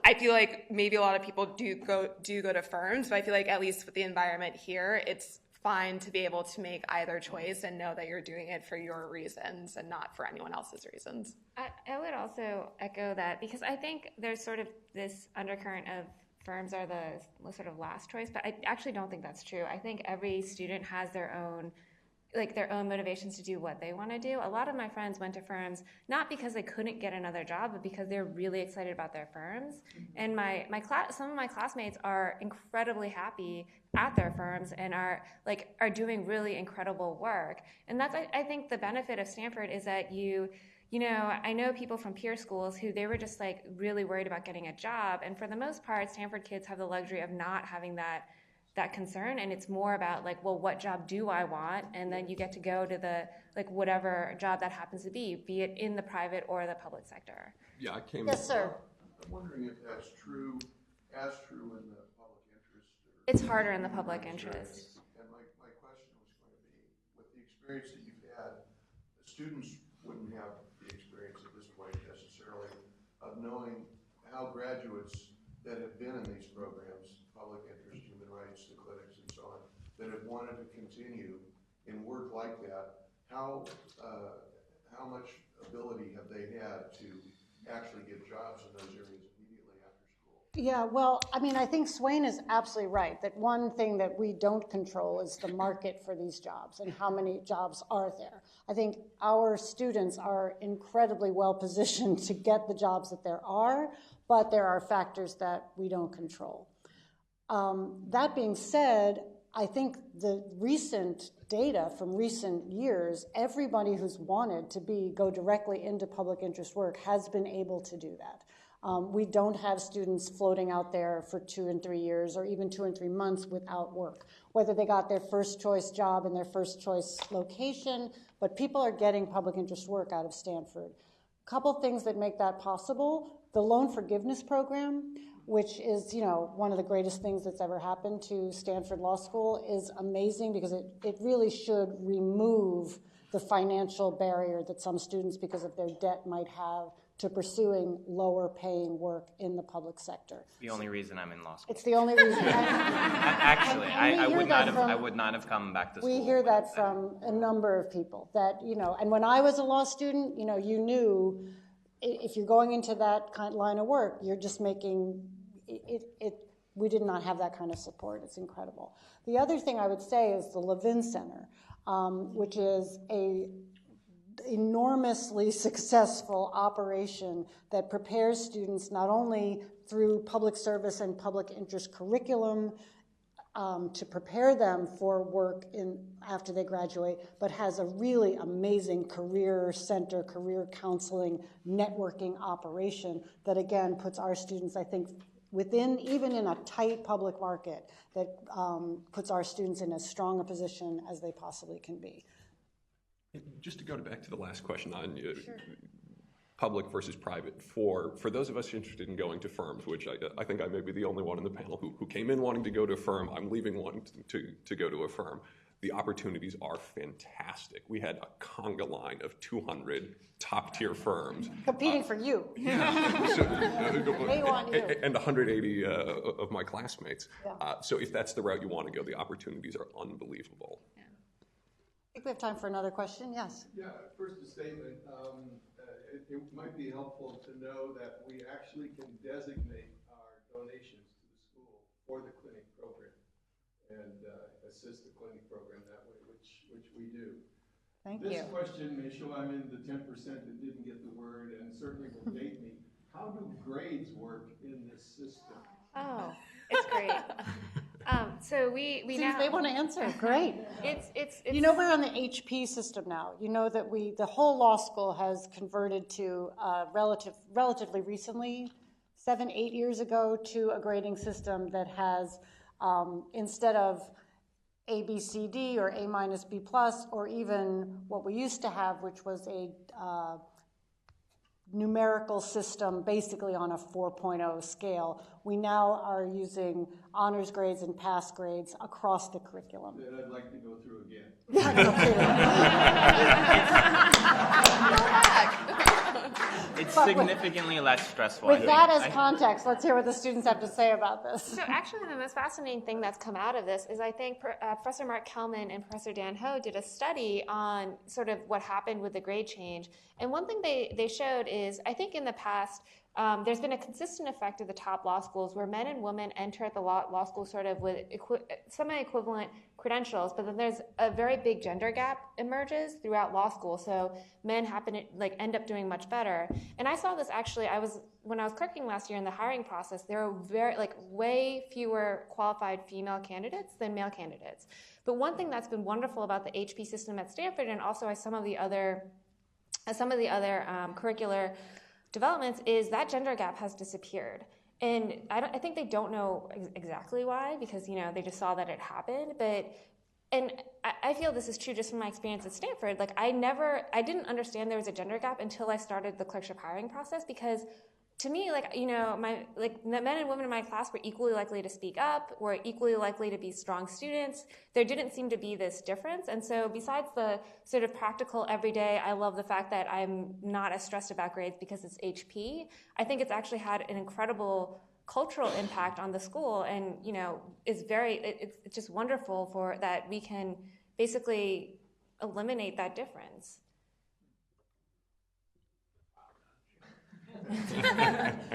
I feel like maybe a lot of people do go to firms, but I feel like at least with the environment here, it's fine to be able to make either choice and know that you're doing it for your reasons and not for anyone else's reasons. I would also echo that, because I think there's sort of this undercurrent of firms are the sort of last choice, but I actually don't think that's true. I think every student has their own motivations to do what they want to do. A lot of my friends went to firms not because they couldn't get another job, but because they're really excited about their firms. And some of my classmates are incredibly happy at their firms and are doing really incredible work. And that's, I think, the benefit of Stanford is that I know people from peer schools who they were just like really worried about getting a job. And for the most part, Stanford kids have the luxury of not having that concern, and it's more about like, well, what job do I want? And then you get to go to the whatever job that happens to be it in the private or the public sector. Yeah, I came. Yes, sir. I'm wondering if that's true in the public interest. It's harder in the public interest. And my question was going to be, with the experience that you've had, the students wouldn't have the experience at this point necessarily of knowing how graduates that have been in these programs, public interest, human rights, the clinics, and so on, that have wanted to continue in work like that, how much ability have they had to actually get jobs in those areas immediately after school? Yeah, well, I mean, I think Swain is absolutely right that one thing that we don't control is the market for these jobs and how many jobs are there. I think our students are incredibly well positioned to get the jobs that there are, but there are factors that we don't control. That being said, I think the recent data from recent years, everybody who's wanted to go directly into public interest work has been able to do that. We don't have students floating out there for 2 and 3 years or even 2 and 3 months without work, whether they got their first choice job in their first choice location, but people are getting public interest work out of Stanford. A couple things that make that possible: the loan forgiveness program, which is, one of the greatest things that's ever happened to Stanford Law School, is amazing because it really should remove the financial barrier that some students, because of their debt, might have to pursuing lower paying work in the public sector. The only reason I'm in law school. It's the only reason. Actually, I would not have come back to school. We hear that from a number of people that, and when I was a law student, you knew if you're going into that kind of line of work, you're just making it. We did not have that kind of support. It's incredible. The other thing I would say is the Levin Center, which is a enormously successful operation that prepares students not only through public service and public interest curriculum to prepare them for work after they graduate, but has a really amazing career center, career counseling, networking operation that, again, puts our students, I think, even in a tight public market, that puts our students in as strong a position as they possibly can be. Just to go back to the last question on public versus private, for those of us interested in going to firms, which I think I may be the only one in the panel who came in wanting to go to a firm, I'm leaving wanting to go to a firm, the opportunities are fantastic. We had a conga line of 200 top-tier firms. Competing for you. Yeah. They want you. And 180 of my classmates. Yeah. So if that's the route you want to go, the opportunities are unbelievable. Yeah. I think we have time for another question. Yes? Yeah, first a statement. It might be helpful to know that we actually can designate our donations to the school for the clinic program and assist the clinic program that way, which we do. Thank you. This question may show I'm in the 10% that didn't get the word and certainly will date me. How do grades work in this system? Oh, it's great. So we now, they want to answer. Great. It's we're on the HP system now. You know that the whole law school has converted to relatively recently, 7, 8 years ago to a grading system that has, instead of A, B, C, D, or A minus B plus, or even what we used to have, which was a numerical system basically on a 4.0 scale. We now are using honors grades and pass grades across the curriculum. That I'd like to go through again. It's significantly less stressful. With that as context, let's hear what the students have to say about this. So actually the most fascinating thing that's come out of this is I think Professor Mark Kelman and Professor Dan Ho did a study on sort of what happened with the grade change. And one thing they showed is, I think in the past, there's been a consistent effect of the top law schools where men and women enter at the law school sort of with semi-equivalent credentials, but then there's a very big gender gap emerges throughout law school. So men happen to end up doing much better. And I saw this actually, when I was clerking last year in the hiring process, there were way fewer qualified female candidates than male candidates. But one thing that's been wonderful about the HP system at Stanford, and also some of the other curricular developments, is that gender gap has disappeared. And I think they don't know exactly why, because they just saw that it happened. And I feel this is true just from my experience at Stanford. I didn't understand there was a gender gap until I started the clerkship hiring process, because to me, the men and women in my class were equally likely to speak up, were equally likely to be strong students. There didn't seem to be this difference. And so besides the sort of practical everyday, I love the fact that I'm not as stressed about grades because it's HP. I think it's actually had an incredible cultural impact on the school, and it's just wonderful for that we can basically eliminate that difference.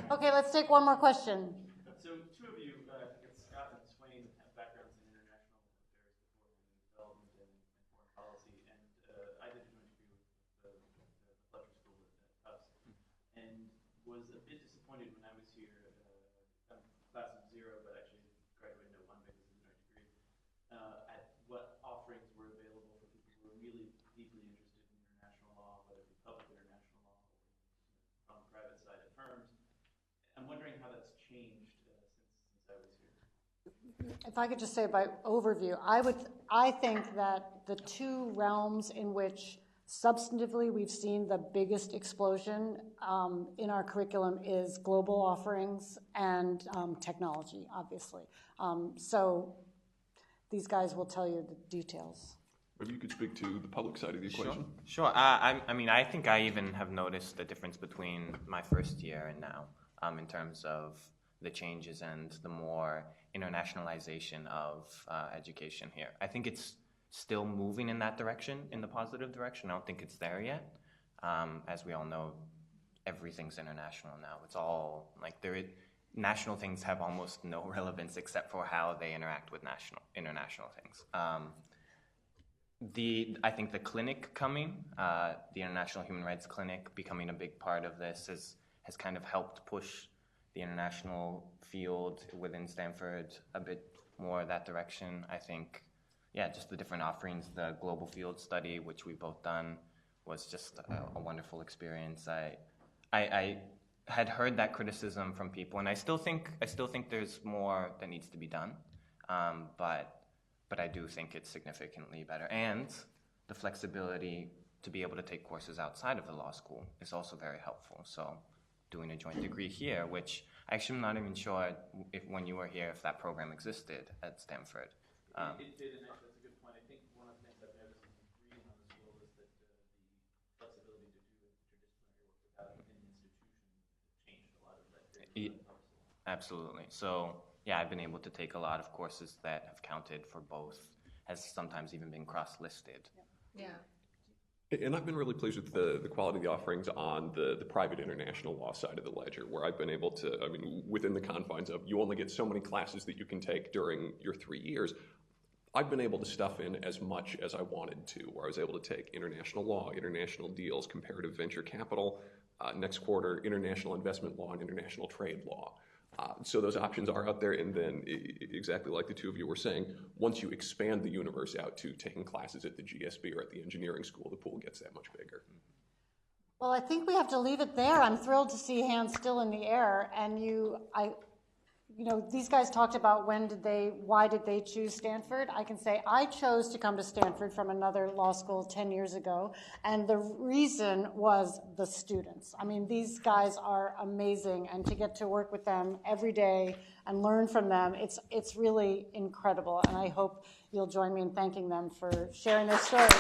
Okay, let's take one more question. So two of you, I think it's Scott and Swain, have backgrounds in international affairs before and development and foreign policy, and I did a joint degree with the Fletcher School at Tufts, and was a bit disappointed when I was here. I'm class of 0, but actually graduated at 1 because of the joint degree, at what offerings were available for people who were really deeply interested in international law, whether it be public international law or on the private side at firms. I'm wondering how that's changed since I was here. If I could just say by overview, I think that the two realms in which substantively we've seen the biggest explosion in our curriculum is global offerings and technology, obviously. So these guys will tell you the details. Maybe you could speak to the public side of the equation. Sure. I think I even have noticed the difference between my first year and now, in terms of the changes and the more internationalization of education here. I think it's still moving in that direction, in the positive direction. I don't think it's there yet. As we all know, everything's international now. It's all national things have almost no relevance except for how they interact with international things. I think the clinic coming, the International Human Rights Clinic becoming a big part of this has kind of helped push the international field within Stanford a bit more that direction. I think, just the different offerings, the global field study, which we've both done, was just a wonderful experience. I had heard that criticism from people, and I still think there's more that needs to be done, but I do think it's significantly better. And the flexibility to be able to take courses outside of the law school is also very helpful. So doing a joint degree here, which actually I'm not even sure when you were here if that program existed at Stanford. It did, and actually that's a good point. I think one of the things I've noticed in reading on the school is that the flexibility to do interdisciplinary work without an institution changed a lot of that. Absolutely. So I've been able to take a lot of courses that have counted for both, has sometimes even been cross-listed. Yeah. And I've been really pleased with the quality of the offerings on the private international law side of the ledger, where I've been able to, within the confines of you only get so many classes that you can take during your 3 years, I've been able to stuff in as much as I wanted to, where I was able to take international law, international deals, comparative venture capital, next quarter, international investment law and international trade law. So those options are out there, and then exactly like the two of you were saying, once you expand the universe out to taking classes at the GSB or at the engineering school, the pool gets that much bigger. Well, I think we have to leave it there. I'm thrilled to see hands still in the air. And these guys talked about why did they choose Stanford? I can say I chose to come to Stanford from another law school 10 years ago, and the reason was the students. I mean, these guys are amazing, and to get to work with them every day and learn from them, it's really incredible, and I hope you'll join me in thanking them for sharing their stories.